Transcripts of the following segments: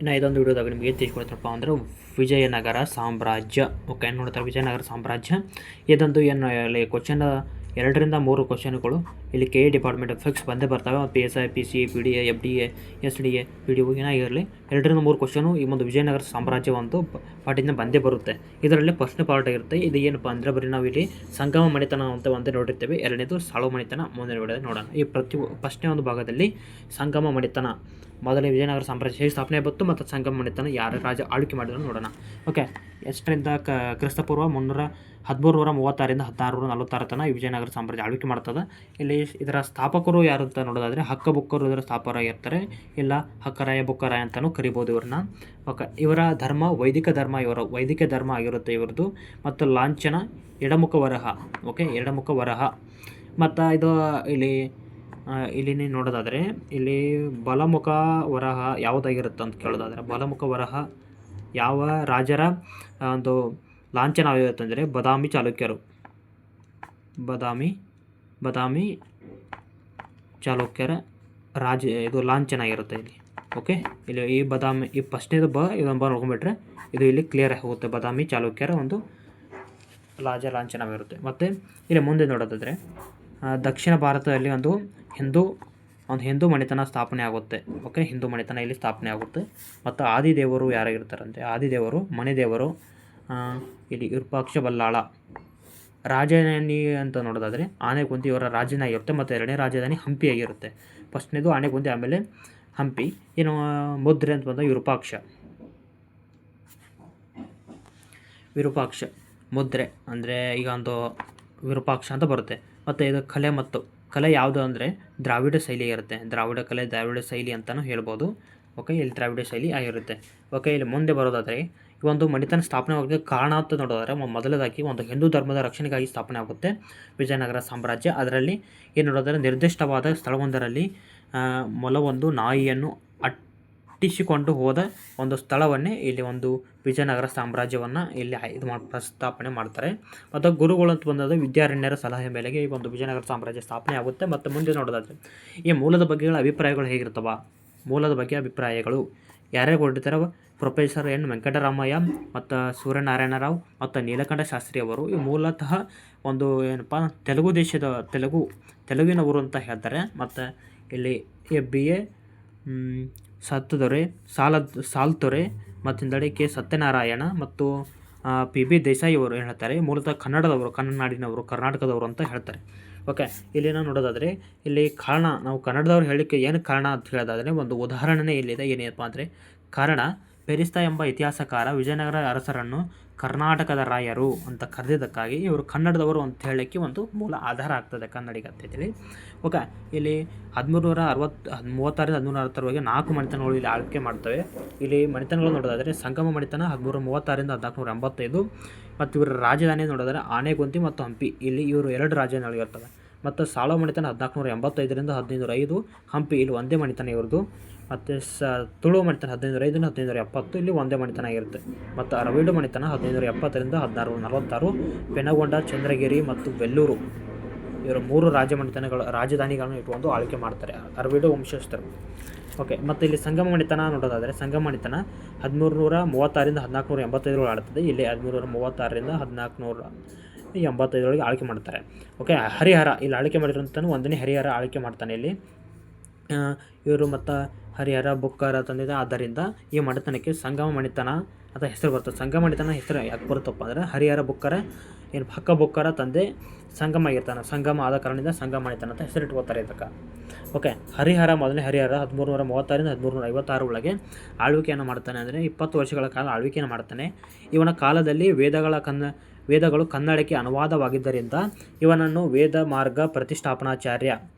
ನಾ ಇದೊಂದು ವಿಡಿಯೋದಾಗ ನಿಮಗೆ ಏನು ತಿಳಿಸ್ಕೊಡ್ತೀನಪ್ಪ ಅಂದರೆ ವಿಜಯನಗರ ಸಾಮ್ರಾಜ್ಯ. ಓಕೆ, ನೋಡ್ತಾರೆ ವಿಜಯನಗರ ಸಾಮ್ರಾಜ್ಯ. ಇದೊಂದು ಏನು ಇಲ್ಲಿ ಕ್ವಶನ್ 2ರಿಂದ 3 ಕ್ವಶನ್ಗಳು ಇಲ್ಲಿ ಕೆ ಎ ಡಿಪಾರ್ಟ್ಮೆಂಟ್ ಫಿಕ್ಸ್ ಬಂದೇ ಬರ್ತವೆ. PSI, PCA, PDA, FDA, SDA, PDO ಏನಾಗಿರಲಿ 2ರಿಂದ 3 question ಈ ಒಂದು ವಿಜಯನಗರ ಸಾಮ್ರಾಜ್ಯ ಒಂದು ಪಾಠದಿಂದ ಬಂದೇ ಬರುತ್ತೆ. ಇದರಲ್ಲಿ ಫಸ್ಟ್ನೇ ಪಾರ್ಟ್ ಆಗಿರುತ್ತೆ. ಇದು ಏನಪ್ಪ ಅಂದರೆ ಬರೀ ನಾವು ಇಲ್ಲಿ ಸಂಗಮ ಮಣಿತನ ಅಂತ ಒಂದೇ ನೋಡಿರ್ತೇವೆ. ಎರಡನೇದು ಸಾಳು ಮಣಿತನ ಮುಂದೆ ನೋಡೋಣ. ಈ ಫಸ್ಟ್ನೇ ಒಂದು ಭಾಗದಲ್ಲಿ ಸಂಗಮ ಮಣಿತನ, ಮೊದಲೇ ವಿಜಯನಗರ ಸಾಮ್ರಾಜ್ಯ ಹೇಗೆ ಸ್ಥಾಪನೆ ಬಂತು ಮತ್ತು ಸಂಗಮ ಮಣಿತನ ಯಾರು ರಾಜ ಆಳ್ವಿಕೆ ಮಾಡಿದ್ರು ನೋಡೋಣ. ಓಕೆ, ಎಷ್ಟರಿಂದ ಕ್ರಿಸ್ತಪೂರ್ವ 1336ರಿಂದ 1646 ತನಕ ಈ ವಿಜಯನಗರ ಸಾಮ್ರಾಜ್ಯ ಆಳ್ವಿಕೆ ಮಾಡ್ತದೆ. ಇಲ್ಲಿ ಇದರ ಸ್ಥಾಪಕರು ಯಾರು ಅಂತ ನೋಡೋದಾದರೆ ಹಕ್ಕಬುಕ್ಕರು ಇದರ ಸ್ಥಾಪಕರಾಗಿರ್ತಾರೆ. ಇಲ್ಲ ಹಕ್ಕರಾಯ ಬುಕ್ಕರಾಯ ಅಂತಲೂ ಕರಿಬೋದು ಇವ್ರನ್ನ. ಓಕೆ, ಇವರ ಧರ್ಮ ವೈದಿಕ ಧರ್ಮ ಆಗಿರುತ್ತೆ ಇವ್ರದ್ದು. ಮತ್ತು ಲಾಂಛನ ಎಡಮುಖ ವರಹ. ಓಕೆ, ಎಡಮುಖ ವರಹ. ಮತ್ತು ಇದು ಇಲ್ಲಿ ನೀವು ನೋಡೋದಾದರೆ ಇಲ್ಲಿ ಬಲಮುಖ ವರಹ ಯಾವುದಾಗಿರುತ್ತೆ ಅಂತ ಕೇಳೋದಾದರೆ, ಬಲಮುಖ ವರಹ ಯಾವ ರಾಜರ ಒಂದು ಲಾಂಛನ ಆಗಿರುತ್ತೆ ಅಂದರೆ ಬಾದಾಮಿ ಚಾಲುಕ್ಯರು. ಬಾದಾಮಿ ಚಾಲುಕ್ಯರ ಇದು ಲಾಂಛನ ಆಗಿರುತ್ತೆ ಇಲ್ಲಿ. ಓಕೆ, ಇಲ್ಲಿ ಈ ಬಾದಾಮಿ ಈ ಫಸ್ಟ್ನೇದು ಇದೊಂದು ನೋಡ್ಕೊಂಡ್ಬಿಟ್ರೆ ಇದು ಇಲ್ಲಿ ಕ್ಲಿಯರ್ ಆಗುತ್ತೆ. ಬಾದಾಮಿ ಚಾಲುಕ್ಯರ ಒಂದು ಲಾಂಛನವಿರುತ್ತೆ. ಮತ್ತು ಇಲ್ಲಿ ಮುಂದೆ ನೋಡೋದಾದರೆ ದಕ್ಷಿಣ ಭಾರತದಲ್ಲಿ ಒಂದು ಹಿಂದೂ ಮಣಿತನ ಸ್ಥಾಪನೆ ಆಗುತ್ತೆ. ಓಕೆ, ಹಿಂದೂ ಮಣಿತನ ಇಲ್ಲಿ ಸ್ಥಾಪನೆ ಆಗುತ್ತೆ. ಮತ್ತು ಆದಿದೇವರು ಯಾರಾಗಿರ್ತಾರಂತೆ, ಆದಿದೇವರು ಮನೆದೇವರು ಇಲ್ಲಿ ವಿರೂಪಾಕ್ಷ ಬಲ್ಲಾಳ. ರಾಜಧಾನಿ ಅಂತ ನೋಡೋದಾದರೆ ಆನೆಗೊಂದಿ ಇವರ ರಾಜಧಾನಿ ಆಗಿರುತ್ತೆ. ಮತ್ತು ಎರಡನೇ ರಾಜಧಾನಿ ಹಂಪಿ ಆಗಿರುತ್ತೆ. ಫಸ್ಟ್ನೇದು ಆನೆಗೊಂದಿ, ಆಮೇಲೆ ಹಂಪಿ. ಏನು ಮುದ್ರೆ ಅಂತ ಬಂದಾಗ ವಿರೂಪಾಕ್ಷ ಮುದ್ರೆ ಅಂದರೆ ಈಗ ಒಂದು ವಿರೂಪಾಕ್ಷ ಅಂತ ಬರುತ್ತೆ. ಮತ್ತು ಇದು ಕಲೆ ಯಾವುದು ಅಂದರೆ ದ್ರಾವಿಡ ಶೈಲಿ ಇರುತ್ತೆ. ದ್ರಾವಿಡ ಶೈಲಿ ಅಂತಲೂ ಹೇಳ್ಬೋದು. ಓಕೆ, ಇಲ್ಲಿ ದ್ರಾವಿಡ ಶೈಲಿ ಆಗಿರುತ್ತೆ. ಓಕೆ, ಇಲ್ಲಿ ಮುಂದೆ ಬರೋದಾದರೆ ಈ ಒಂದು ಮಣಿತನ ಸ್ಥಾಪನೆ ಆಗೋಕ್ಕೆ ಕಾರಣ ಅಂತ ನೋಡೋದಾದರೆ ಮೊದಲದಾಗಿ ಒಂದು ಹಿಂದೂ ಧರ್ಮದ ರಕ್ಷಣೆಗಾಗಿ ಸ್ಥಾಪನೆ ಆಗುತ್ತೆ ವಿಜಯನಗರ ಸಾಮ್ರಾಜ್ಯ. ಅದರಲ್ಲಿ ಏನು ನೋಡೋದಾದರೆ ನಿರ್ದಿಷ್ಟವಾದ ಸ್ಥಳವೊಂದರಲ್ಲಿ ಮೊಲವೊಂದು ನಾಯಿಯನ್ನು ಅಟ್ಟಿಸಿಕೊಂಡು ಹೋದ ಒಂದು ಸ್ಥಳವನ್ನೇ ಇಲ್ಲಿ ಒಂದು ವಿಜಯನಗರ ಸಾಮ್ರಾಜ್ಯವನ್ನು ಇಲ್ಲಿ ಪ್ರಸ್ತಾಪನೆ ಮಾಡ್ತಾರೆ. ಮತ್ತು ಗುರುಗಳು ಅಂತ ಬಂದಾಗ ವಿದ್ಯಾರಣ್ಯರ ಸಲಹೆ ಮೇಲೆಗೆ ಈ ಒಂದು ವಿಜಯನಗರ ಸಾಮ್ರಾಜ್ಯ ಸ್ಥಾಪನೆ ಆಗುತ್ತೆ. ಮತ್ತು ಮುಂದೆ ನೋಡೋದಾದರೆ ಈ ಮೂಲದ ಬಗ್ಗೆ ಅಭಿಪ್ರಾಯಗಳು ಹೇಗಿರ್ತವ, ಮೂಲದ ಬಗ್ಗೆ ಅಭಿಪ್ರಾಯಗಳು ಯಾರ್ಯಾರು ಕೊಟ್ಟಿರ್ತಾರೆ, ಪ್ರೊಫೆಸರ್ ಎನ್ ವೆಂಕಟರಾಮಯ್ಯ ಮತ್ತು ಸೂರ್ಯನಾರಾಯಣ ರಾವ್ ಮತ್ತು ನೀಲಕಂಠ ಶಾಸ್ತ್ರಿ ಅವರು. ಈ ಮೂಲತಃ ಒಂದು ಏನಪ್ಪ ತೆಲುಗಿನವರು ಅಂತ ಹೇಳ್ತಾರೆ. ಮತ್ತು ಇಲ್ಲಿ BA ಸಾಲ್ತೊರೆ ಮತ್ತು ಹಿಂದಡೆ ಕೆ ಸತ್ಯನಾರಾಯಣ ಮತ್ತು PB ದೇಸಾಯಿ ಅವರು ಹೇಳ್ತಾರೆ ಮೂಲತಃ ಕನ್ನಡ ನಾಡಿನವರು, ಕರ್ನಾಟಕದವರು ಅಂತ ಹೇಳ್ತಾರೆ. ಓಕೆ, ಇಲ್ಲಿನ ನೋಡೋದಾದರೆ ಇಲ್ಲಿ ಕಾರಣ, ನಾವು ಕನ್ನಡದವ್ರು ಹೇಳಲಿಕ್ಕೆ ಏನು ಕಾರಣ ಅಂತ ಹೇಳೋದಾದರೆ ಒಂದು ಉದಾಹರಣೆ ಇಲ್ಲಿದೆ. ಏನಪ್ಪ ಅಂದರೆ ಕಾರಣ ಪೆರಿಸ್ತಾ ಎಂಬ ಇತಿಹಾಸಕಾರ ವಿಜಯನಗರ ಅರಸರನ್ನು ಕರ್ನಾಟಕದ ರಾಯರು ಅಂತ ಕರೆದಿದ್ದಕ್ಕಾಗಿ ಇವರು ಕನ್ನಡದವರು ಅಂತ ಹೇಳಲಿಕ್ಕೆ ಒಂದು ಮೂಲ ಆಧಾರ ಆಗ್ತದೆ ಕನ್ನಡಿಗ ಅಂತೇಳಿ. ಓಕೆ, ಇಲ್ಲಿ 1336ರಿಂದ 1360ರವರೆಗೆ 4 ಮಣಿತನಗಳು ಇಲ್ಲಿ ಆಳ್ವಿಕೆ ಮಾಡ್ತವೆ. ಇಲ್ಲಿ ಮಣಿತನಗಳು ನೋಡೋದಾದರೆ ಸಂಗಮ ಮಣಿತನ 1336ರಿಂದ 1485. ಮತ್ತು ಇವರ ರಾಜಧಾನಿ ನೋಡೋದಾದರೆ ಆನೆಗೊಂದಿ ಮತ್ತು ಹಂಪಿ. ಇಲ್ಲಿ ಇವರು 2 ರಾಜಧಾನಿಗಳಿರ್ತವೆ. ಮತ್ತು ಸಾಳು ಮಣಿತನ 1485ರಿಂದ 1505. ಹಂಪಿ ಇಲ್ಲಿ ಒಂದೇ ಮಣಿತನ ಇವ್ರದ್ದು. ಮತ್ತು ತುಳು ಮಣಿತನ 1505ರಿಂದ 1570. ಇಲ್ಲಿ ಒಂದೇ ಮಣಿತನ ಆಗಿರುತ್ತೆ. ಮತ್ತು ಅರವೀಡು ಮಣಿತನ 1570ರಿಂದ 1646. ಪೆನಗೊಂಡ, ಚಂದ್ರಗಿರಿ ಮತ್ತು ವೆಲ್ಲೂರು ಇವರು 3 ರಾಜಧಾನಿಗಳನ್ನು ಇಟ್ಟುಕೊಂಡು ಆಳ್ವಿಕೆ ಮಾಡ್ತಾರೆ ಅರವೀಡು ವಂಶಸ್ಥರು. ಓಕೆ, ಮತ್ತು ಇಲ್ಲಿ ಸಂಗಮ ಮಣಿತನ ನೋಡೋದಾದರೆ ಸಂಗಮ ಮಣಿತನ 1336ರಿಂದ 1485 ಆಳ್ತದೆ. ಇಲ್ಲಿ 1336ರಿಂದ 1485 ಆಳ್ವಿಕೆ ಮಾಡ್ತಾರೆ. ಓಕೆ, ಹರಿಹರ ಇಲ್ಲಿ ಆಳ್ವಿಕೆ ಮಾಡಿರೋಂಥ ಒಂದನೇ ಹರಿಹರ ಆಳ್ವಿಕೆ ಮಾಡ್ತಾನೆ ಇಲ್ಲಿ ಇವರು. ಮತ್ತು ಹರಿಹರ ಬುಕ್ಕರ ತಂದಿದೆ. ಆದ್ದರಿಂದ ಈ ಮಣಿತನಕ್ಕೆ ಸಂಗಮ ಮಣಿತನ ಅಂತ ಹೆಸರು ಬರ್ತದೆ. ಸಂಗಮ ಮಣಿತನ ಹೆಸರು ಯಾಕೆ ಬರುತ್ತಪ್ಪ ಅಂದರೆ ಹರಿಹರ ಬುಕ್ಕರ ಹಕ್ಕ ಬುಕ್ಕರ ತಂದೆ ಸಂಗಮ ಆಗಿರ್ತಾನೆ. ಸಂಗಮ ಆದ ಕಾರಣದಿಂದ ಸಂಗಮ ಮಣಿತನ ಅಂತ ಹೆಸರಿಟ್ಕೋತಾರೆ ಇದಕ್ಕೆ. ಓಕೆ, ಮೊದಲನೇ ಹರಿಹರ 1336ರಿಂದ 1356 ಒಳಗೆ ಆಳ್ವಿಕೆಯನ್ನು ಮಾಡ್ತಾನೆ. ಅಂದರೆ 20 ವರ್ಷಗಳ ಕಾಲ ಆಳ್ವಿಕೆಯನ್ನು ಮಾಡ್ತಾನೆ. ಇವನ ಕಾಲದಲ್ಲಿ ವೇದಗಳು ಕನ್ನಡಕ್ಕೆ ಅನುವಾದವಾಗಿದ್ದರಿಂದ ಇವನನ್ನು ವೇದ ಮಾರ್ಗ ಪ್ರತಿಷ್ಠಾಪನಾಚಾರ್ಯ.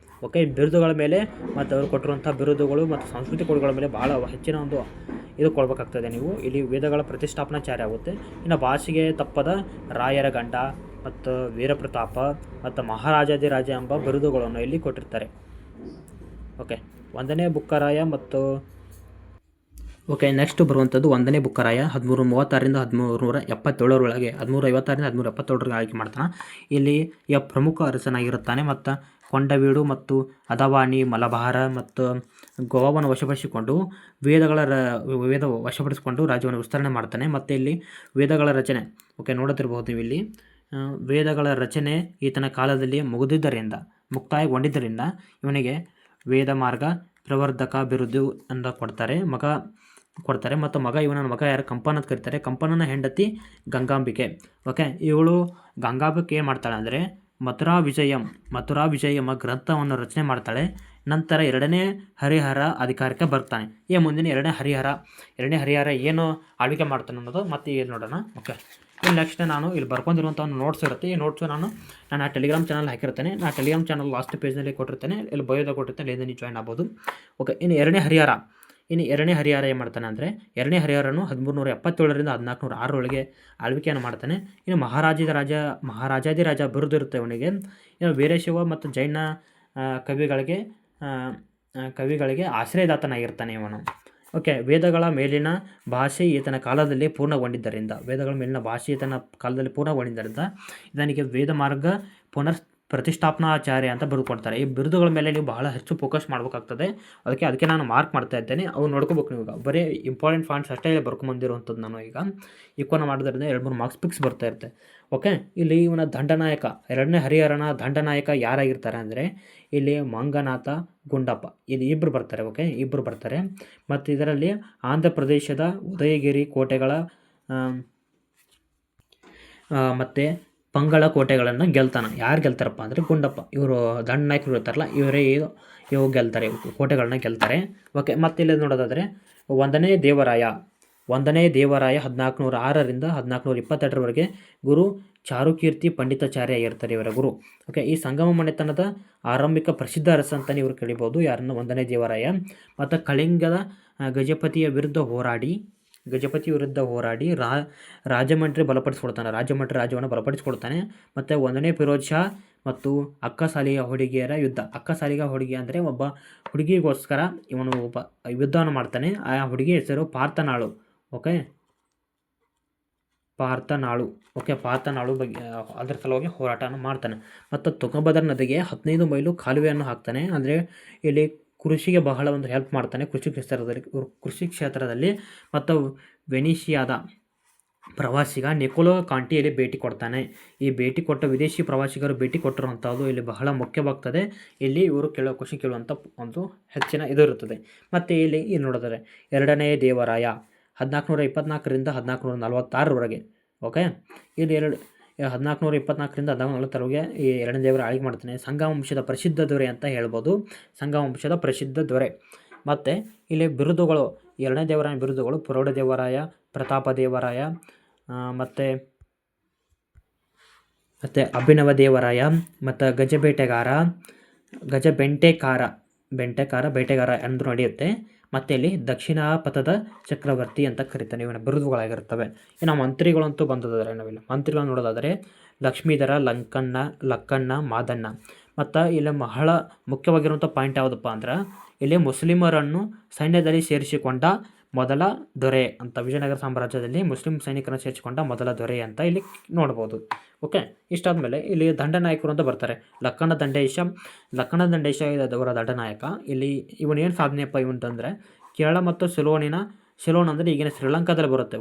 ಓಕೆ, ಬಿರುದುಗಳ ಮೇಲೆ ಮತ್ತು ಅವರು ಕೊಟ್ಟಿರುವಂಥ ಬಿರುದುಗಳು ಮತ್ತು ಸಂಸ್ಕೃತಿ ಕೊಡುಗಳ ಮೇಲೆ ಭಾಳ ಹೆಚ್ಚಿನ ಒಂದು ಇದು ಕೊಡಬೇಕಾಗ್ತದೆ ನೀವು. ಇಲ್ಲಿ ವೇದಗಳ ಪ್ರತಿಷ್ಠಾಪನಾಚಾರ್ಯ ಆಗುತ್ತೆ. ಇನ್ನು ಭಾಷೆಗೆ ತಪ್ಪದ ರಾಯರ ಗಂಡ ಮತ್ತು ವೀರಪ್ರತಾಪ ಮತ್ತು ಮಹಾರಾಜಾಧಿರಾಜ ಎಂಬ ಬಿರುದುಗಳನ್ನು ಇಲ್ಲಿ ಕೊಟ್ಟಿರ್ತಾರೆ. ಓಕೆ, ಒಂದನೇ ಬುಕ್ಕರಾಯ ಮತ್ತು ಓಕೆ, ನೆಕ್ಸ್ಟ್ ಬರುವಂಥದ್ದು ಒಂದನೇ ಬುಕ್ಕರಾಯ 1336ರಿಂದ 1377 1356ರಿಂದ 1377 ಆಳ್ವಿಕೆ ಮಾಡ್ತಾನೆ. ಇಲ್ಲಿ ಪ್ರಮುಖ ಅರಸನಾಗಿರುತ್ತಾನೆ. ಮತ್ತು ಕೊಂಡವೀಡು ಮತ್ತು ಅದವಾನಿ, ಮಲಬಾರ ಮತ್ತು ಗೋವಾವನ್ನು ವಶಪಡಿಸಿಕೊಂಡು ವೇದ ವಶಪಡಿಸಿಕೊಂಡು ರಾಜ್ಯವನ್ನು ವಿಸ್ತರಣೆ ಮಾಡ್ತಾನೆ. ಮತ್ತು ಇಲ್ಲಿ ವೇದಗಳ ರಚನೆ ನೋಡುತ್ತಿರಬಹುದು ನೀವು ಇಲ್ಲಿ ವೇದಗಳ ರಚನೆ ಈತನ ಕಾಲದಲ್ಲಿ ಮುಕ್ತಾಯಗೊಂಡಿದ್ದರಿಂದ ಇವನಿಗೆ ವೇದ ಮಾರ್ಗ ಪ್ರವರ್ಧಕ ಬಿರುದು ಅಂತ ಕೊಡ್ತಾರೆ. ಮತ್ತು ಇವನ ಮಗ ಯಾರು ಕಂಪನ ಅಂತ ಕರೀತಾರೆ. ಕಂಪನನ ಹೆಂಡತಿ ಗಂಗಾಂಬಿಕೆ. ಇವಳು ಗಂಗಾಂಬಿಕೆ ಏನು ಮಾಡ್ತಾಳೆ ಅಂದರೆ ಮಥುರಾ ವಿಜಯಂ ಗ್ರಂಥವನ್ನು ರಚನೆ ಮಾಡ್ತಾಳೆ. ನಂತರ ಎರಡನೇ ಹರಿಹರ ಅಧಿಕಾರಕ್ಕೆ ಬರ್ತಾನೆ. ಮುಂದಿನ ಎರಡನೇ ಹರಿಹರ ಏನು ಆಳ್ವಿಕೆ ಮಾಡ್ತಾನೆ ಅನ್ನೋದು ಮತ್ತೆ ಏನು ನೋಡೋಣ. ಇಲ್ಲಿ ನೆಕ್ಸ್ಟ್ ನಾನು ಇಲ್ಲಿ ಬರ್ಕೊಂಡಿರುವಂಥ ಒಂದು ನೋಟ್ಸ್ ಇರುತ್ತೆ. ಈ ನೋಟ್ಸು ನಾನು ಟೆಲಿಗ್ರಾಮ್ ಚಾನಲ್ ಹಾಕಿರ್ತೇನೆ. ಟೆಲಿಗ್ರಾಮ್ ಚಾನಲ್ ಲಾಸ್ಟ್ ಪೇಜ್ನಲ್ಲಿ ಕೊಟ್ಟಿರ್ತೇನೆ, ಇಲ್ಲಿ ಬಯೋದಾಗ ಕೊಟ್ಟಿರ್ತೇನೆ, ಇಲ್ಲಿ ನೀವು ಜಾಯ್ನ್ ಆಗ್ಬೋದು. ಇನ್ನು ಎರಡನೇ ಹರಿಹರ ಏನು ಮಾಡ್ತಾನೆ ಅಂದರೆ ಎರಡನೇ ಹರಿಹರನು 1377ರಿಂದ 1406 ಆಳ್ವಿಕೆಯನ್ನು ಮಾಡ್ತಾನೆ. ಇನ್ನು ಮಹಾರಾಜಾದಿರಾಜ ಬಿರುದು ಇರುತ್ತೆ ಇವನಿಗೆ. ಇನ್ನು ವೀರಶೈವ ಮತ್ತು ಜೈನ ಕವಿಗಳಿಗೆ ಆಶ್ರಯದಾತನಾಗಿರ್ತಾನೆ ಇವನು. ವೇದಗಳ ಮೇಲಿನ ಭಾಷೆ ಈತನ ಕಾಲದಲ್ಲಿ ಪೂರ್ಣಗೊಂಡಿದ್ದರಿಂದ ಇದನಿಗೆ ವೇದ ಮಾರ್ಗ ಪ್ರತಿಷ್ಠಾಪನಾಚಾರ್ಯ ಅಂತ ಬಿರುದು ಕೊಡ್ತಾರೆ. ಈ ಬಿರುದುಗಳ ಮೇಲೆ ನೀವು ಬಹಳ ಹೆಚ್ಚು ಫೋಕಸ್ ಮಾಡಬೇಕಾಗ್ತದೆ. ಅದಕ್ಕೆ ನಾನು ಮಾರ್ಕ್ ಮಾಡ್ತಾ ಇದ್ದೇನೆ. ಅವು ನೋಡ್ಕೋಬೇಕು ನೀವು. ಬರೀ ಇಂಪಾರ್ಟೆಂಟ್ ಪಾಯಿಂಟ್ಸ್ ಅಷ್ಟೇ ಬರ್ಕೊಂಬಂದಿರುವಂಥದ್ದು. ನಾನು ಈಗ ಈಕ್ವನ ಮಾಡೋದ್ರಿಂದ 2-3 ಮಾರ್ಕ್ಸ್ ಫಿಕ್ಸ್ ಬರ್ತಾ ಇರುತ್ತೆ. ಇಲ್ಲಿ ಇವನ ದಂಡನಾಯಕ, ಎರಡನೇ ಹರಿಹರನ ದಂಡನಾಯಕ ಯಾರಾಗಿರ್ತಾರೆ ಅಂದರೆ ಇಲ್ಲಿ ಮಂಗನಾಥ ಗುಂಡಪ್ಪ, ಇಲ್ಲಿ ಇಬ್ಬರು ಬರ್ತಾರೆ. ಮತ್ತು ಇದರಲ್ಲಿ ಆಂಧ್ರ ಪ್ರದೇಶದ ಉದಯಗಿರಿ ಕೋಟೆಗಳ ಮತ್ತು ಪಂಗಳ ಕೋಟೆಗಳನ್ನು ಗೆಲ್ತಾನೆ. ಯಾರು ಗೆಲ್ತಾರಪ್ಪ ಅಂದರೆ ಗುಂಡಪ್ಪ. ಇವರು ದಂಡನಾಯಕರು ಇರ್ತಾರಲ್ಲ, ಇವು ಗೆಲ್ತಾರೆ, ಕೋಟೆಗಳನ್ನ ಗೆಲ್ತಾರೆ. ಮತ್ತು ಇಲ್ಲಿ ನೋಡೋದಾದರೆ ಒಂದನೇ ದೇವರಾಯ 1406ರಿಂದ 1422 ಗುರು ಚಾರುಕೀರ್ತಿ ಪಂಡಿತಾಚಾರ್ಯ ಆಗಿರ್ತಾರೆ ಇವರ ಗುರು. ಈ ಸಂಗಮ ಮನೆತನದ ಆರಂಭಿಕ ಪ್ರಸಿದ್ಧ ಅರಸ ಅಂತಲೇ ಇವರು ಕರೀಬೋದು. ಯಾರನ್ನು? ಒಂದನೇ ದೇವರಾಯ. ಮತ್ತು ಕಳಿಂಗದ ಗಜಪತಿಯ ವಿರುದ್ಧ ಹೋರಾಡಿ ರಾಜಮಂಡ್ರಿ ರಾಜ್ಯವನ್ನು ಬಲಪಡಿಸಿಕೊಡ್ತಾನೆ. ಮತ್ತು ಒಂದನೇ ಫಿರೋಜ್ ಶಾ ಮತ್ತು ಅಕ್ಕಸಾಲಿಗ ಹುಡುಗಿಯರ ಯುದ್ಧ. ಅಕ್ಕಸಾಲಿಗ ಹುಡುಗಿ ಅಂದರೆ ಒಬ್ಬ ಹುಡುಗಿಗೋಸ್ಕರ ಇವನು ಒಬ್ಬ ಯುದ್ಧವನ್ನು ಮಾಡ್ತಾನೆ. ಆ ಹುಡುಗಿ ಹೆಸರು ಪಾರ್ಥನಾಳು. ಪಾರ್ಥನಾಳು ಬಗ್ಗೆ ಅದರ ಸಲುವಾಗಿ ಹೋರಾಟವನ್ನು ಮಾಡ್ತಾನೆ. ಮತ್ತು ತುಂಗಭದ್ರಾ ನದಿಗೆ 15 ಮೈಲು ಕಾಲುವೆಯನ್ನು ಹಾಕ್ತಾನೆ. ಅಂದರೆ ಇಲ್ಲಿ ಕೃಷಿಗೆ ಬಹಳ ಒಂದು ಹೆಲ್ಪ್ ಮಾಡ್ತಾನೆ ಕೃಷಿ ಕ್ಷೇತ್ರದಲ್ಲಿ. ಮತ್ತು ವೆನಿಷಿಯಾದ ಪ್ರವಾಸಿಗ ನಿಕೋಲೋ ಕಾಂಟಿಯಲ್ಲಿ ಭೇಟಿ ಕೊಡ್ತಾನೆ. ಈ ಭೇಟಿ ಕೊಟ್ಟ ವಿದೇಶಿ ಪ್ರವಾಸಿಗರು ಭೇಟಿ ಕೊಟ್ಟಿರುವಂಥದ್ದು ಇಲ್ಲಿ ಬಹಳ ಮುಖ್ಯವಾಗ್ತದೆ. ಇಲ್ಲಿ ಇವರು ಖುಷಿ ಕೇಳುವಂಥ ಒಂದು ಹೆಚ್ಚಿನ ಇದು ಇರುತ್ತದೆ. ಮತ್ತು ಇಲ್ಲಿ ನೋಡಿದರೆ ಎರಡನೇ ದೇವರಾಯ 1424ರಿಂದ 1446 ಇಲ್ಲಿ 1424ರಿಂದ 1446 ಈ ಎರಡನೇ ದೇವರ ಆಳ್ವಿಕೆ ಮಾಡ್ತಾನೆ. ಸಂಗಮ ವಂಶದ ಪ್ರಸಿದ್ಧ ದೊರೆ ಅಂತ ಹೇಳ್ಬೋದು. ಮತ್ತು ಇಲ್ಲಿ ಬಿರುದುಗಳು, ಎರಡನೇ ದೇವರಾಯನ ಬಿರುದುಗಳು ಪ್ರೌಢದೇವರಾಯ, ಪ್ರತಾಪ ದೇವರಾಯ, ಮತ್ತು ಅಭಿನವ ದೇವರಾಯ, ಮತ್ತು ಬೇಟೆಗಾರ ಎಂದು ನಡೆಯುತ್ತೆ. ಮತ್ತು ಇಲ್ಲಿ ದಕ್ಷಿಣ ಪಥದ ಚಕ್ರವರ್ತಿ ಅಂತ ಕರೀತಾನೆ. ಇವನ ಬಿರುದುಗಳಾಗಿರ್ತವೆ. ಇನ್ನು ಮಂತ್ರಿಗಳಂತೂ ಬಂದಿದ್ದಾರೆ. ನಾವಿಲ್ಲಿ ಮಂತ್ರಿಗಳನ್ನು ನೋಡೋದಾದರೆ ಲಕ್ಷ್ಮೀಧರ, ಲಕ್ಕಣ್ಣ, ಮಾದಣ್ಣ. ಮತ್ತು ಇಲ್ಲಿ ಬಹಳ ಮುಖ್ಯವಾಗಿರುವಂಥ ಪಾಯಿಂಟ್ ಯಾವುದಪ್ಪ ಅಂದ್ರೆ ಇಲ್ಲಿ ಮುಸ್ಲಿಮರನ್ನು ಸೈನ್ಯದಲ್ಲಿ ಸೇರಿಸಿಕೊಂಡ ಮೊದಲ ದೊರೆ ಅಂತ. ವಿಜಯನಗರ ಸಾಮ್ರಾಜ್ಯದಲ್ಲಿ ಮುಸ್ಲಿಂ ಸೈನಿಕರನ್ನು ಸೇರಿಸಿಕೊಂಡ ಮೊದಲ ದೊರೆ ಅಂತ ಇಲ್ಲಿ ನೋಡ್ಬೋದು. ಇಷ್ಟಾದಮೇಲೆ ಇಲ್ಲಿ ದಂಡನಾಯಕರು ಅಂತ ಬರ್ತಾರೆ. ಲಕ್ಕಣ ದಂಡೇಶ ಅವರ ದಂಡನಾಯಕ. ಇಲ್ಲಿ ಇವನೇನು ಸಾಧನೆಯಪ್ಪ ಇವಂತಂದರೆ ಕೇರಳ ಮತ್ತು ಸಿಲೋನ್ ಅಂದರೆ ಈಗಿನ ಶ್ರೀಲಂಕಾದಲ್ಲಿ ಬರುತ್ತೆ.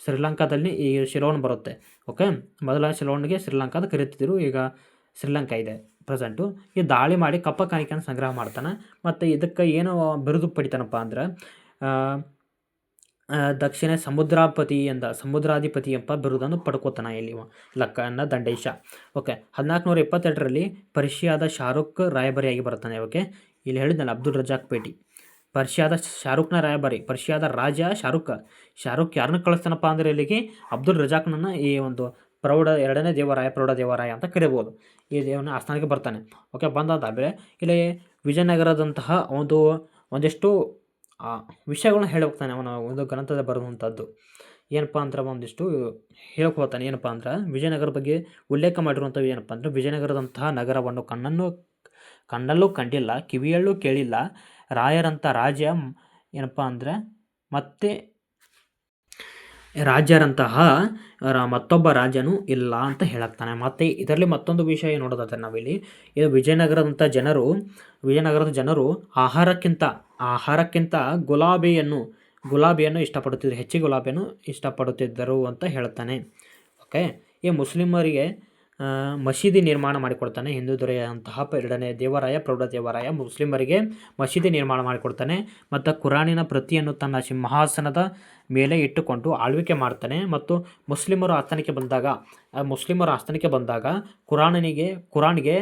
ಶ್ರೀಲಂಕಾದಲ್ಲಿ ಈ ಸಿಲೋನ್ ಬರುತ್ತೆ. ಮೊದಲ ಸಿಲೋನ್ಗೆ ಶ್ರೀಲಂಕಾ ಅಂತ ಕರೀತಿದ್ರು. ಈಗ ಶ್ರೀಲಂಕಾ ಇದೆ ಪ್ರೆಸೆಂಟು. ಈ ದಾಳಿ ಮಾಡಿ ಕಪ್ಪ ಕಾಣಿಕೆಯನ್ನು ಸಂಗ್ರಹ ಮಾಡ್ತಾನೆ. ಮತ್ತು ಇದಕ್ಕೆ ಏನು ಬಿರುದು ಪಡಿತಾನಪ್ಪ ಅಂದ್ರೆ ದಕ್ಷಿಣ ಸಮುದ್ರಾಧಿಪತಿ ಎಂಬ ಬಿರುದನ್ನು ಪಡ್ಕೋತಾನೆ ಇಲ್ಲಿ ಲಕ್ಕಣ್ಣ ದಂಡೇಶ. 1422ರಲ್ಲಿ ಪರ್ಷಿಯಾದ ಶಾರುಖ್ ರಾಯಭಾರಿಯಾಗಿ ಬರ್ತಾನೆ. ಇಲ್ಲಿ ಹೇಳಿದ್ನಲ್ಲ ಅಬ್ದುಲ್ ರಜಾಕ್ ಭೇಟಿ. ಪರ್ಷಿಯಾದ ಶಾರುಖ್ನ ರಾಯಭಾರಿ, ಪರ್ಷಿಯಾದ ರಾಜ ಶಾರುಖ್ ಯಾರನ್ನ ಕಳಿಸ್ತಾನಪ್ಪ ಅಂದರೆ ಇಲ್ಲಿಗೆ ಅಬ್ದುಲ್ ರಜಾಕ್ನನ್ನು ಈ ಒಂದು ಎರಡನೇ ಪ್ರೌಢ ದೇವರಾಯ ಅಂತ ಕರಿಬೋದು. ಈ ದೇವನ ಆಸ್ಥಾನಕ್ಕೆ ಬರ್ತಾನೆ. ಬಂದಾದಮೇಲೆ ಇಲ್ಲಿ ವಿಜಯನಗರದಂತಹ ಒಂದಿಷ್ಟು ವಿಷಯಗಳನ್ನ ಹೇಳೋಗ್ತಾನೆ. ಅವನ ಒಂದು ಗ್ರಂಥದ ಬರುವಂಥದ್ದು ಏನಪ್ಪ ಅಂದ್ರೆ ಒಂದಿಷ್ಟು ಹೇಳ್ಕೊಳ್ತಾನೆ. ಏನಪ್ಪ ಅಂದ್ರೆ ವಿಜಯನಗರ ಬಗ್ಗೆ ಉಲ್ಲೇಖ ಮಾಡಿರುವಂಥದ್ದು ಏನಪ್ಪ ಅಂದರೆ ವಿಜಯನಗರದಂತಹ ನಗರವನ್ನು ಕಣ್ಣಲ್ಲೂ ಕಂಡಿಲ್ಲ, ಕಿವಿಯಲ್ಲೂ ಕೇಳಿಲ್ಲ. ರಾಯರಂಥ ರಾಜ್ಯ ಏನಪ್ಪ ಅಂದರೆ ಮತ್ತೆ ರಾಜ್ಯರಂತಹ ಮತ್ತೊಬ್ಬ ರಾಜನು ಇಲ್ಲ ಅಂತ ಹೇಳುತ್ತಾನೆ. ಮತ್ತು ಇದರಲ್ಲಿ ಮತ್ತೊಂದು ವಿಷಯ ನೋಡೋದಾದರೆ ನಾವಿಲ್ಲಿ ಇದು ವಿಜಯನಗರದ ಜನರು ಆಹಾರಕ್ಕಿಂತ ಗುಲಾಬಿಯನ್ನು ಇಷ್ಟಪಡುತ್ತಿದ್ದರು, ಹೆಚ್ಚಿಗೆ ಗುಲಾಬಿಯನ್ನು ಇಷ್ಟಪಡುತ್ತಿದ್ದರು ಅಂತ ಹೇಳ್ತಾನೆ. ಓಕೆ, ಈ ಮುಸ್ಲಿಮರಿಗೆ ಮಸೀದಿ ನಿರ್ಮಾಣ ಮಾಡಿಕೊಡ್ತಾನೆ. ಹಿಂದೂ ದೊರೆಯಂತಹ ಎರಡನೇ ದೇವರಾಯ ಪ್ರೌಢದೇವರಾಯ ಮುಸ್ಲಿಮರಿಗೆ ಮಸೀದಿ ನಿರ್ಮಾಣ ಮಾಡಿಕೊಡ್ತಾನೆ. ಮತ್ತು ಕುರಾನಿನ ಪ್ರತಿಯನ್ನು ತನ್ನ ಸಿಂಹಾಸನದ ಮೇಲೆ ಇಟ್ಟುಕೊಂಡು ಆಳ್ವಿಕೆ ಮಾಡ್ತಾನೆ. ಮತ್ತು ಮುಸ್ಲಿಮರು ಆಸ್ಥಾನಕ್ಕೆ ಬಂದಾಗ ಕುರಾನಿಗೆ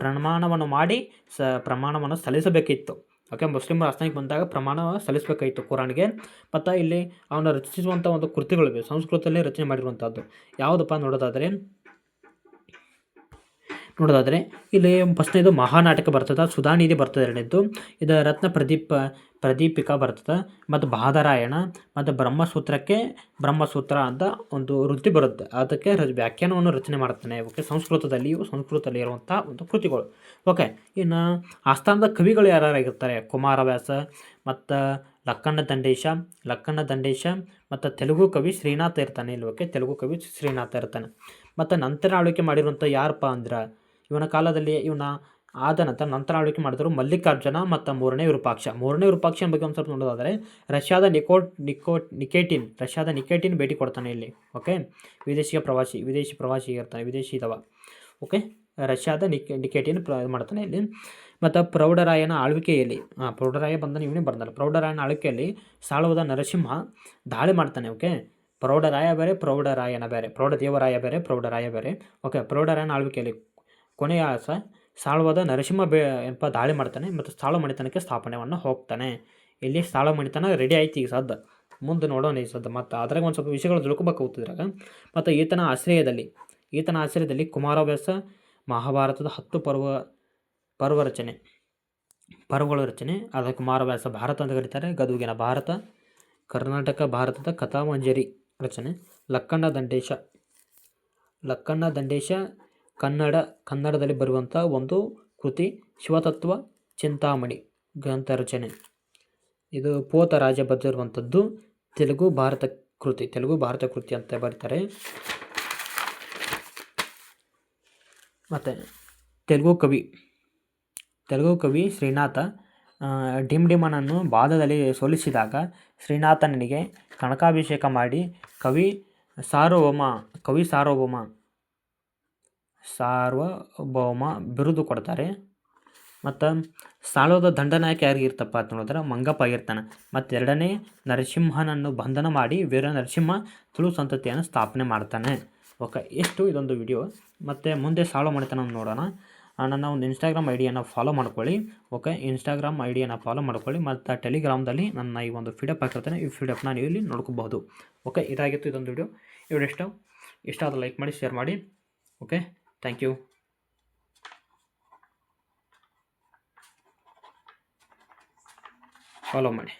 ಪ್ರಮಾಣವನ್ನು ಮಾಡಿ ಪ್ರಮಾಣವನ್ನು ಸಲ್ಲಿಸಬೇಕಿತ್ತು. ಓಕೆ, ಮುಸ್ಲಿಮರ ಆಸ್ಥಾನಕ್ಕೆ ಬಂದಾಗ ಪ್ರಮಾಣ ಸಲ್ಲಿಸಬೇಕಾಯಿತು ಕುರಾನ್ಗೆ. ಮತ್ತು ಇಲ್ಲಿ ಅವನು ರಚಿಸುವಂಥ ಒಂದು ಕೃತಿಗಳಿವೆ, ಸಂಸ್ಕೃತದಲ್ಲಿ ರಚನೆ ಮಾಡಿರುವಂಥದ್ದು ಯಾವುದಪ್ಪ ನೋಡೋದಾದರೆ ಇಲ್ಲಿ ಫಸ್ಟ್ನೇದು ಮಹಾನಾಟಕ ಬರ್ತದೆ, ಸುಧಾನಿಧಿ ಬರ್ತದೆ. ಎರಡನೇದು ಇದು ರತ್ನ ಪ್ರದೀಪಿಕಾ ಬರ್ತದೆ. ಮತ್ತು ಬಾದರಾಯಣ ಮತ್ತು ಬ್ರಹ್ಮಸೂತ್ರ ಅಂತ ಒಂದು ವೃತ್ತಿ ಬರುತ್ತೆ, ಅದಕ್ಕೆ ವ್ಯಾಖ್ಯಾನವನ್ನು ರಚನೆ ಮಾಡ್ತಾನೆ. ಓಕೆ, ಸಂಸ್ಕೃತದಲ್ಲಿ ಇರುವಂಥ ಒಂದು ಕೃತಿಗಳು. ಓಕೆ, ಇನ್ನು ಆಸ್ಥಾನದ ಕವಿಗಳು ಯಾರ್ಯಾರಾಗಿರ್ತಾರೆ? ಕುಮಾರವ್ಯಾಸ ಮತ್ತು ಲಕ್ಕಣ್ಣ ದಂಡೇಶ ಮತ್ತು ತೆಲುಗು ಕವಿ ಶ್ರೀನಾಥ ಇರ್ತಾನೆ ಇಲ್ಲಿ. ಓಕೆ, ತೆಲುಗು ಕವಿ ಶ್ರೀನಾಥ ಇರ್ತಾನೆ. ಮತ್ತು ನಂತರ ಆಳ್ವಿಕೆ ಮಾಡಿರುವಂಥ ಯಾರಪ್ಪ ಅಂದ್ರೆ ಇವನ ಕಾಲದಲ್ಲಿ ಆದ ನಂತರ ಆಳ್ವಿಕೆ ಮಾಡಿದ್ರು ಮಲ್ಲಿಕಾರ್ಜುನ ಮತ್ತು ಮೂರನೇ ವಿರೂಪಾಕ್ಷನ ಬಗ್ಗೆ ಒಂದು ಸ್ವಲ್ಪ ನೋಡೋದಾದರೆ ರಷ್ಯಾದ ನಿಕೋಟಿನ್ ಭೇಟಿ ಕೊಡ್ತಾನೆ ಇಲ್ಲಿ. ಓಕೆ, ವಿದೇಶಿ ಪ್ರವಾಸಿ ಇರ್ತಾನೆ, ವಿದೇಶಿ ಇದಾವ. ಓಕೆ, ರಷ್ಯಾದ ನಿಕೋಟಿನ್ ಮಾಡ್ತಾನೆ ಇಲ್ಲಿ. ಮತ್ತು ಪ್ರೌಢರಾಯನ ಆಳ್ವಿಕೆಯಲ್ಲಿ ಪ್ರೌಢರಾಯ ಬಂದನು, ಇವನೇ ಬರ್ತಾನೆ. ಪ್ರೌಢರಾಯನ ಆಳ್ವಿಕೆಯಲ್ಲಿ ಸಾಳುವದ ನರಸಿಂಹ ದಾಳಿ ಮಾಡ್ತಾನೆ. ಓಕೆ, ಪ್ರೌಢರಾಯ ಬೇರೆ, ಪ್ರೌಢರಾಯನ ಬೇರೆ, ಪ್ರೌಢದೇವರಾಯ ಬೇರೆ, ಪ್ರೌಢರಾಯ ಬೇರೆ. ಓಕೆ, ಪ್ರೌಢರಾಯನ ಆಳ್ವಿಕೆಯಲ್ಲಿ ಕೊನೆಯ ಸಾಳುವದ ನರಸಿಂಹ ದಾಳಿ ಮಾಡ್ತಾನೆ ಮತ್ತು ಸಾಳು ಮಣಿತನಕ್ಕೆ ಸ್ಥಾಪನೆಯನ್ನು ಹೋಗ್ತಾನೆ. ಇಲ್ಲಿ ಸಾಳು ಮಣಿತನ ರೆಡಿ ಆಯ್ತು ಈಗ ಸದ್ದ, ಮುಂದೆ ನೋಡೋಣ ಈ ಸದ್ದ. ಮತ್ತು ಅದ್ರಾಗ ಒಂದು ಸ್ವಲ್ಪ ವಿಷಯಗಳು ತಿಳ್ಕೊಬೇಕಾಗ್ತಿದ್ರಾಗ. ಮತ್ತು ಈತನ ಆಶ್ರಯದಲ್ಲಿ ಕುಮಾರವ್ಯಾಸ ಮಹಾಭಾರತದ 10 ಪರ್ವಗಳ ರಚನೆ. ಅದಕ್ಕೆ ಕುಮಾರವ್ಯಾಸ ಭಾರತ ಅಂತ ಕರೀತಾರೆ. ಗದುಗಿನ ಭಾರತ, ಕರ್ನಾಟಕ ಭಾರತದ ಕಥಾಮಂಜರಿ ರಚನೆ. ಲಕ್ಕಣ್ಣ ದಂಡೇಶ ಕನ್ನಡದಲ್ಲಿ ಬರುವಂಥ ಒಂದು ಕೃತಿ ಶಿವತತ್ವ ಚಿಂತಾಮಣಿ ಗ್ರಂಥ ರಚನೆ. ಇದು ಪೋತ ರಾಜ ಬರೆದಿರುವಂಥದ್ದು. ತೆಲುಗು ಭಾರತ ಕೃತಿ ಅಂತ ಬರೀತಾರೆ. ಮತ್ತು ತೆಲುಗು ಕವಿ ಶ್ರೀನಾಥ ಡಿಂಡಿಮನನ್ನು ಬಾದದಲ್ಲಿ ಸೋಲಿಸಿದಾಗ ಶ್ರೀನಾಥನಿಗೆ ಕನಕಾಭಿಷೇಕ ಮಾಡಿ ಕವಿ ಸಾರ್ವಭೌಮ ಬಿರುದು ಕೊಡ್ತಾರೆ. ಮತ್ತು ಸಾಳುವದ ದಂಡನಾಯಕ ಯಾರಿಗಿರ್ತಪ್ಪ ಅಂತ ನೋಡಿದ್ರೆ ಮಂಗಪ್ಪ ಆಗಿರ್ತಾನೆ. ಮತ್ತು ಎರಡನೇ ನರಸಿಂಹನನ್ನು ಬಂಧನ ಮಾಡಿ ವೀರ ನರಸಿಂಹ ತುಳು ಸಂತತಿಯನ್ನು ಸ್ಥಾಪನೆ ಮಾಡ್ತಾನೆ. ಓಕೆ, ಎಷ್ಟು ಇದೊಂದು ವಿಡಿಯೋ. ಮತ್ತು ಮುಂದೆ ಸಾಳು ಮಣಿತನ ನೋಡೋಣ. ನನ್ನ ಒಂದು ಇನ್ಸ್ಟಾಗ್ರಾಮ್ ಐಡಿಯನ್ನು ಫಾಲೋ ಮಾಡ್ಕೊಳ್ಳಿ. ಓಕೆ, ಇನ್ಸ್ಟಾಗ್ರಾಮ್ ಐಡಿಯನ್ನು ಫಾಲೋ ಮಾಡ್ಕೊಳ್ಳಿ. ಮತ್ತು ಟೆಲಿಗ್ರಾಮ್ದಲ್ಲಿ ನನ್ನ ಈ ಒಂದು ಫೀಡಪ್ ಹಾಕಿರ್ತಾನೆ, ಈ ಫೀಡಪ್ನ ನೀವು ಇಲ್ಲಿ ನೋಡ್ಕೋಬಹುದು. ಓಕೆ, ಇದಾಗಿತ್ತು ಇದೊಂದು ವಿಡಿಯೋ. ಇಷ್ಟ ಆದ ಲೈಕ್ ಮಾಡಿ, ಶೇರ್ ಮಾಡಿ. Okay, thank you. ಫಾಲೋ ಮಾಡಿ.